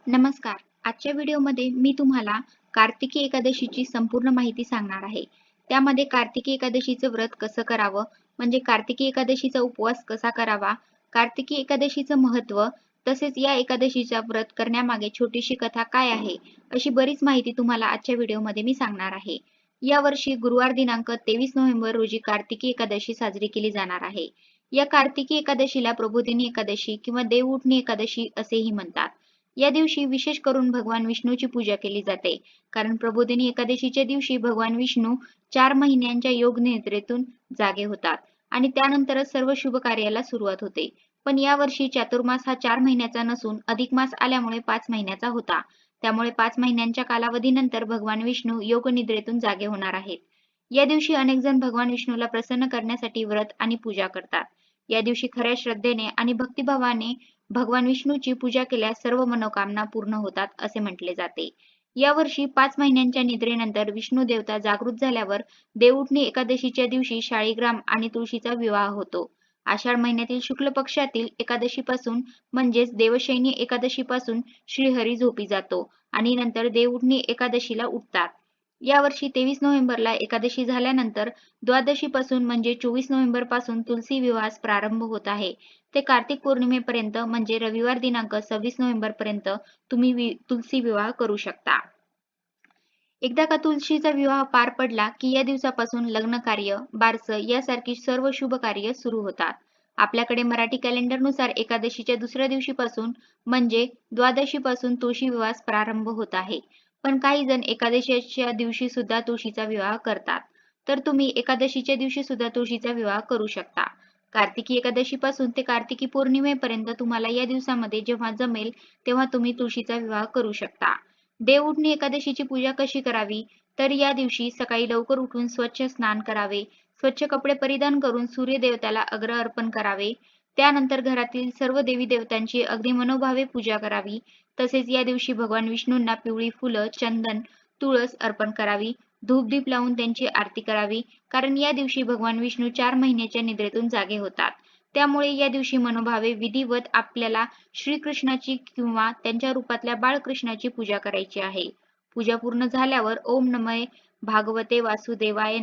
नमस्कार. आजच्या व्हिडिओमध्ये मी तुम्हाला कार्तिकी एकादशीची संपूर्ण माहिती सांगणार आहे. त्यामध्ये कार्तिकी एकादशीचं व्रत कसं करावं, म्हणजे कार्तिकी एकादशीचा उपवास कसा करावा, कार्तिकी एकादशीचं महत्त्व, तसेच या एकादशीचा व्रत करण्यामागे छोटीशी कथा काय आहे, अशी बरीच माहिती तुम्हाला आजच्या व्हिडिओमध्ये मी सांगणार आहे. यावर्षी गुरुवार दिनांक 23 नोव्हेंबर रोजी कार्तिकी एकादशी साजरी केली जाणार आहे. या कार्तिकी एकादशीला प्रबोधिनी एकादशी किंवा देवउठणी एकादशी असेही म्हणतात. या दिवशी विशेष करून भगवान विष्णूची पूजा केली जाते, कारण प्रबोधिनी एकादशीच्या दिवशी भगवान विष्णू 4 महिन्यांच्या योग निद्रेतून जागे होतात आणि त्यानंतरच सर्व शुभ कार्याला सुरुवात होते. पण यावर्षी चातुर्मास हा 4 महिन्याचा नसून अधिक मास आल्यामुळे 5 महिन्याचा होता. त्यामुळे 5 महिन्यांच्या कालावधीनंतर भगवान विष्णू योग निद्रेतून जागे होणार आहेत. या दिवशी अनेक जण भगवान विष्णूला प्रसन्न करण्यासाठी व्रत आणि पूजा करतात. या दिवशी खऱ्या श्रद्धेने आणि भक्तिभावाने भगवान विष्णूची पूजा केल्यास सर्व मनोकामना पूर्ण होतात असे म्हटले जाते. यावर्षी 5 महिन्यांच्या निद्रेनंतर विष्णू देवता जागृत झाल्यावर देवउठणी एकादशीच्या दिवशी शाळीग्राम आणि तुळशीचा विवाह होतो. आषाढ महिन्यातील शुक्ल पक्षातील एकादशीपासून म्हणजेच देवशयनी एकादशीपासून श्रीहरी झोपी जातो आणि नंतर देवउठणी एकादशीला उठतात. यावर्षी 23 नोव्हेंबरला एकादशी झाल्यानंतर द्वादशीपासून म्हणजे 24 नोव्हेंबर पासून तुलसी विवाहास प्रारंभ होत आहे. ते कार्तिक पौर्णिमेपर्यंत म्हणजे रविवार दिनांक 26 नोव्हेंबर पर्यंत तुम्ही तुलसी विवाह करू शकता. एकदा का तुळशीचा विवाह पार पडला की या दिवसापासून लग्न कार्य, बारसं यासारखी सर्व शुभ कार्य सुरू होतात. आपल्याकडे मराठी कॅलेंडरनुसार एकादशीच्या दुसऱ्या दिवशीपासून म्हणजे द्वादशीपासून तुळशी विवाहास प्रारंभ होत आहे. पण काही जण एकादशीच्या दिवशी सुद्धा तुळशीचा विवाह करतात. तर तुम्ही एकादशीच्या दिवशी सुद्धा तुळशीचा विवाह करू शकता. कार्तिकी एकादशीपासून ते कार्तिकी पौर्णिमेपर्यंत तुम्हाला या दिवसामध्ये जेव्हा जमेल तेव्हा तुम्ही तुळशीचा विवाह करू शकता. देवउठणी एकादशीची पूजा कशी करावी? तर या दिवशी सकाळी लवकर उठून स्वच्छ स्नान करावे, स्वच्छ कपडे परिधान करून सूर्यदेवताला अर्घ्य अर्पण करावे. त्यानंतर घरातील सर्व देवी देवतांची अगदी मनोभावे पूजा करावी. तसेच या दिवशी भगवान विष्णूंना पिवळी फुलं, चंदन, तुळस अर्पण करावी. धूपदीप लावून त्यांची आरती करावी, कारण या दिवशी भगवान विष्णू 4 महिन्याच्या निद्रेतून जागे होतात. त्यामुळे या दिवशी मनोभावे विधिवत आपल्याला श्रीकृष्णाची किंवा त्यांच्या रूपातल्या बाळकृष्णाची पूजा करायची आहे. पूजा पूर्ण झाल्यावर ओम नमः भागवते वासुदेवाय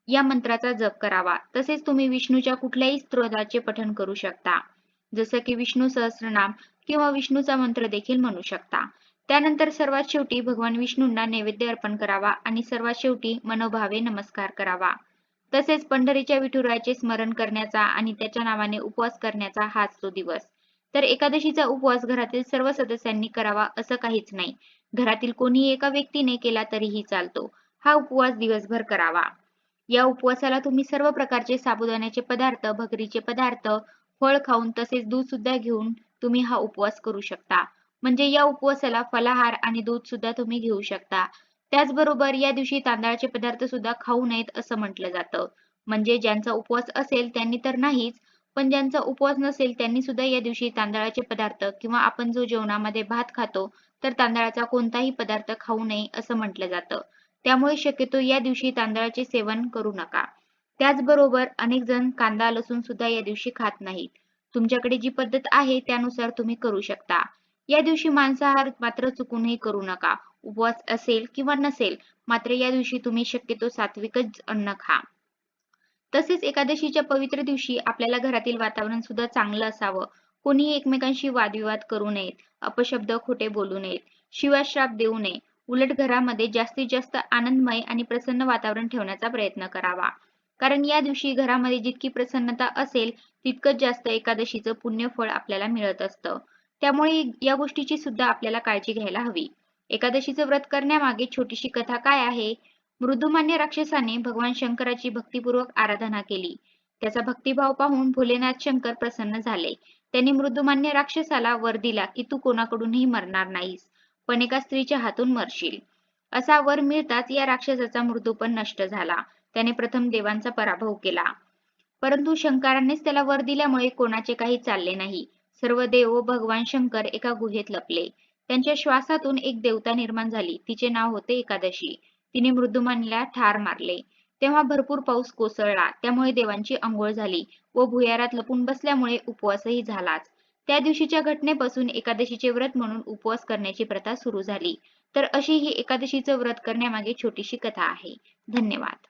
या मंत्राचा जप करावा. तसेच तुम्ही विष्णूच्या कुठल्याही स्तोत्राचे पठण करू शकता. जसं की विष्णू सहस्त्रनाम किंवा विष्णूचा मंत्र देखील म्हणू शकता. त्यानंतर सर्वात शेवटी भगवान विष्णूंना नैवेद्य अर्पण करावा आणि सर्वात शेवटी मनोभावे नमस्कार करावा. तसेच पंढरीच्या विठुरायाचे स्मरण करण्याचा आणि त्याच्या नावाने उपवास करण्याचा हाच तो दिवस. तर एकादशीचा उपवास घरातील सर्व सदस्यांनी करावा असं काहीच नाही. घरातील कोणीही एका व्यक्तीने केला तरीही चालतो. हा उपवास दिवसभर करावा. या उपवासाला तुम्ही सर्व प्रकारचे साबुदाण्याचे पदार्थ, भगरीचे पदार्थ, फळ खाऊन तसेच दूध सुद्धा घेऊन तुम्ही हा उपवास करू शकता. म्हणजे या उपवासाला फलाहार आणि दूध सुद्धा तुम्ही घेऊ शकता. त्याचबरोबर या दिवशी तांदळाचे पदार्थ सुद्धा खाऊ नयेत असं म्हटलं जातं. म्हणजे ज्यांचा उपवास असेल त्यांनी तर नाहीच, पण ज्यांचा उपवास नसेल त्यांनी सुद्धा या दिवशी तांदळाचे पदार्थ किंवा आपण जो जेवणामध्ये भात खातो तर तांदळाचा कोणताही पदार्थ खाऊ नये असं म्हटलं जातं. त्यामुळे शक्यतो या दिवशी तांदळाचे सेवन करू नका. त्याचबरोबर अनेक जण कांदा, लसूण सुद्धा या दिवशी खात नाहीत. तुमच्याकडे जी पद्धत आहे त्यानुसार तुम्ही करू शकता. या दिवशी मांसाहार मात्र चुकूनही करू नका. उपवास असेल किंवा नसेल, मात्र या दिवशी तुम्ही शक्यतो सात्विकच अन्न खा. तसेच एकादशीच्या पवित्र दिवशी आपल्याला घरातील वातावरण सुद्धा चांगलं असावं. कोणीही एकमेकांशी वादविवाद करू नयेत, अपशब्द खोटे बोलू नयेत, शिवाश्राप देऊ नये. उलट घरामध्ये जास्तीत जास्त आनंदमय आणि प्रसन्न वातावरण ठेवण्याचा प्रयत्न करावा. कारण या दिवशी घरामध्ये जितकी प्रसन्नता असेल, तितकंच जास्त एकादशीचं पुण्यफळ आपल्याला मिळत असतं. त्यामुळे या गोष्टीची सुद्धा आपल्याला काळजी घ्यायला हवी. एकादशीचं व्रत करण्यामागे छोटीशी कथा काय आहे? मृदुमान्य राक्षसाने भगवान शंकराची भक्तिपूर्वक आराधना केली. त्याचा भक्तिभाव पाहून भोलेनाथ शंकर प्रसन्न झाले. त्यांनी मृदुमान्य राक्षसाला वर दिला की तू कोणाकडूनही मरणार नाहीस, पण एका स्त्रीच्या हातून मरशील. असा वर मिळताच या राक्षसाचा मृत्यूपण नष्ट झाला. त्याने प्रथम देवांचा पराभव केला. परंतु शंकरानेच त्याला वर दिल्यामुळे कोणाचे काही चालले नाही. सर्व देव व भगवान शंकर एका गुहेत लपले. त्यांच्या श्वासातून एक देवता निर्माण झाली. तिचे नाव होते एकादशी. तिने मृदुमान्याला ठार मारले. तेव्हा भरपूर पाऊस कोसळला. त्यामुळे देवांची अंघोळ झाली व भुयारात लपून बसल्यामुळे उपवासही झालाच. त्या दिवशीच्या घटनेपासून एकादशीचे व्रत म्हणून उपवास करण्याची प्रथा सुरू झाली. तर अशी ही एकादशीचं व्रत करण्यामागे छोटीशी कथा आहे. धन्यवाद.